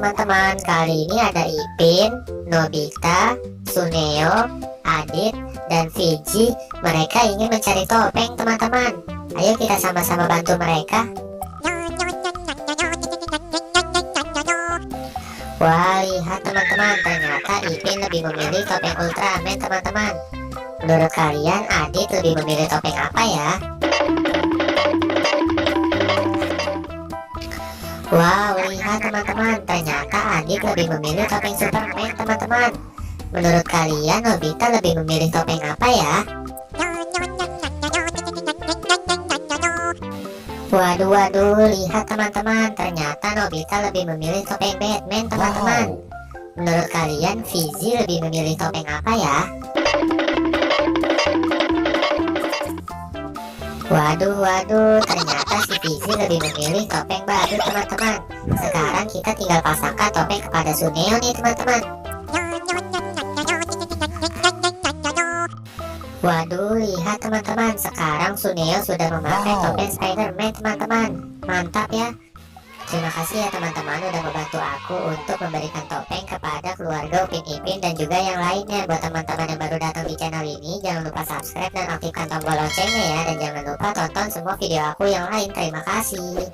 teman-teman. Kali ini ada Ipin, Nobita, Suneo, Adit, dan Fiji. Mereka ingin mencari topeng teman-teman. Ayo kita sama-sama bantu mereka. Wah, lihat teman-teman, ternyata Ipin lebih memilih topeng Ultraman teman-teman. Menurut kalian Adit lebih memilih topeng apa ya? Wow, lihat teman-teman, ternyata Adit lebih memilih topeng Superman teman-teman. Menurut kalian Nobita lebih memilih topeng apa ya? Waduh, lihat teman-teman, ternyata Nobita lebih memilih topeng Batman teman-teman. Menurut kalian Fiji lebih memilih topeng apa ya? Waduh, ternyata si Fiji lebih memilih topeng baru teman-teman. Sekarang kita tinggal pasangkan topeng kepada Suneo nih teman-teman. Waduh, lihat teman-teman, sekarang Suneo sudah memakai topeng Spider-Man teman-teman. Mantap ya. Terima kasih ya teman-teman udah membantu aku untuk memberikan topeng kepada keluarga Upin Ipin dan juga yang lainnya. Buat teman-teman yang baru datang di channel ini, jangan lupa subscribe dan aktifkan tombol loncengnya ya. Dan jangan lupa tonton semua video aku yang lain. Terima kasih.